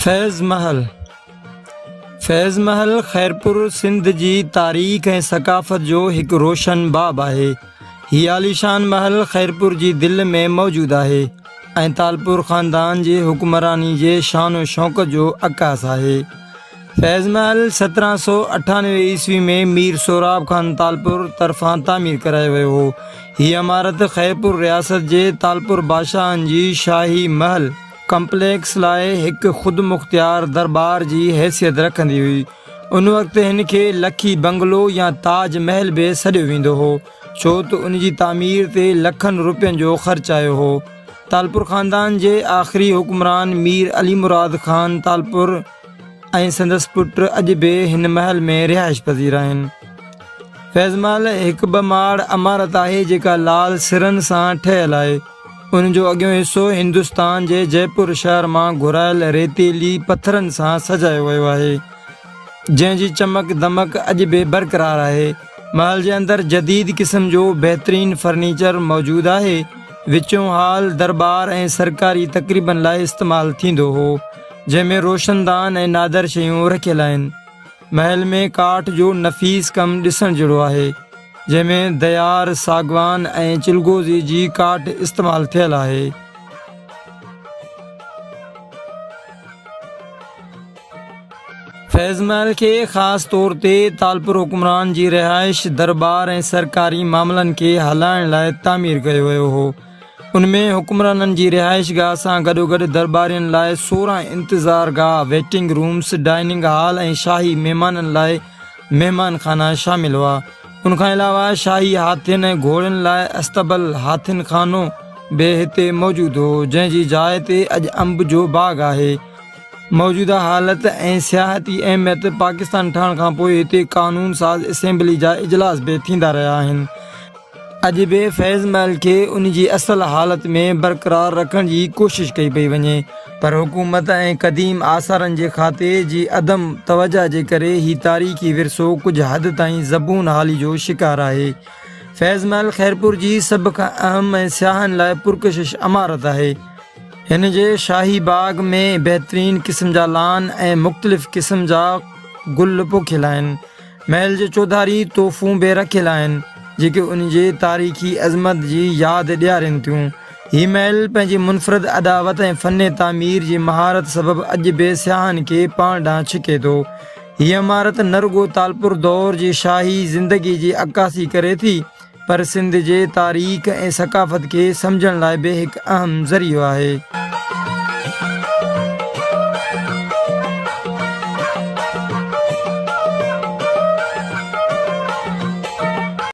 फैज़ महल खैरपुर सिंध जी तारीख़ ऐं सक़ाफ़त जो हिकु रोशन बाब आहे। हीअ आलीशान महल खैरपुर जी दिलि में मौजूदु आहे ऐं तालपुर ख़ानदान जे हुक्मरानी जे शान व शौक़त जो अक्कास आहे। फैज़ महल 1798 ईस्वी में मीर सोराब ख़ान तालपुर तरफ़ां तामीर करायो वियो हो। हीअ इमारत खैरपुर रियासत जे तालपुर बादशाहनि जी शाही महल कम्पलेक्स लाइ हिकु ख़ुदि मुख़्तियार दरबार जी हैसियत रखंदी हुई। उन वक़्तु हिन खे लखी बंगलो या ताज महल बि सॾियो वेंदो हो, छो त उन जी तामीर ते लखनि रुपयनि जो ख़र्चु आयो हो। तालपुर ख़ानदान जे आख़िरी हुक्मरान मीर अली मुराद ख़ान तालपुर ऐं संदसि पुट अॼु बि हिन महल में रिहाइश पज़ीर आहिनि। फैज़ महल हिकु ॿ माड़ इमारत आहे जेका लाल सिरनि सां ठहियलु आहे। उन जो अॻियों हिसो हिंदुस्तान जे जयपुर शहर मां घुरायल रेतीली पथरनि सां सजायो वियो आहे, जंहिंजी चमक दमक अॼु बि बरक़रार आहे। महल जे अंदरि जदीद क़िस्म जो बहितरीन फर्नीचर मौजूदु आहे। विचों हाल दरबार ऐं सरकारी तक़रीबनि लाइ इस्तेमालु थींदो हो, जंहिंमें रोशनदान ऐं नादर शयूं रखियल आहिनि। महल में काठ जो नफ़ीस कमु ॾिसण जहिड़ो आहे, जंहिंमें दयार, सागवान ऐं चिलगोज़ी जी काठ इस्तेमालु थियल आहे। फैज़ महल खे ख़ासि तौर ते तालपुर हुक्मरान जी रिहाइश, दरबार ऐं सरकारी मामलनि खे हलाइण लाइ तामीर कयो वियो हो। उनमें हुक्मराननि जी रिहाइश गाह सां गॾोगॾु दरबारियुनि लाइ 16 इंतज़ार गाह, वेटिंग रूम्स, डाइनिंग हॉल ऐं शाही महिमाननि लाइ महिमान खाना शामिल हुआ। उनखां अलावा शाही हाथियुनि ऐं घोड़नि लाइ अस्तबल हाथियुनि खानो बि हिते मौजूदु हो, जंहिंजी जाइ ते अॼु अंब जो बाग़ आहे। मौजूदा हालत ऐं सियाहती अहमियत पाकिस्तान ठहण खां पोइ हिते कानून साज़ असेंबली जा इजलास बि थींदा रहिया आहिनि। अॼु बि फैज़ महल खे उन जी असल हालत में बरक़रार रखण जी कोशिश कई पई वञे, पर हुकूमत ऐं क़दीम आसारनि जे खाते जी अदम तवजा जे करे ही तारीख़ी विरसो कुझु हद ताईं ज़बून हाली जो शिकार आहे। फैज़ महल खैरपुर जी सभ खां अहम ऐं सियाहनि लाइ पुरकशिश इमारत आहे। हिन जे शाही बाग में बहितरीन क़िस्म जा लान ऐं मुख़्तलिफ़ क़िस्म जा गुल पोखियल आहिनि। महल जे चौधारी तोहफ़ूं बि रखियल आहिनि, जेके उन जे तारीख़ी अज़मत जी यादि ॾियारनि थियूं। हीउ महल पंहिंजी मुनफ़रद अदावत ऐं फ़न तामीर जी महारत सबबि अॼु बि सियाहनि खे पाण ॾांहुं छिके थो। हीअ इमारत न रुॻो तालपुर दौर जी शाही ज़िंदगी जी अक्कासी करे थी, पर सिंध जे तारीख़ ऐं सक़ाफ़त खे सम्झण लाइ बि हिकु अहम ज़रियो आहे।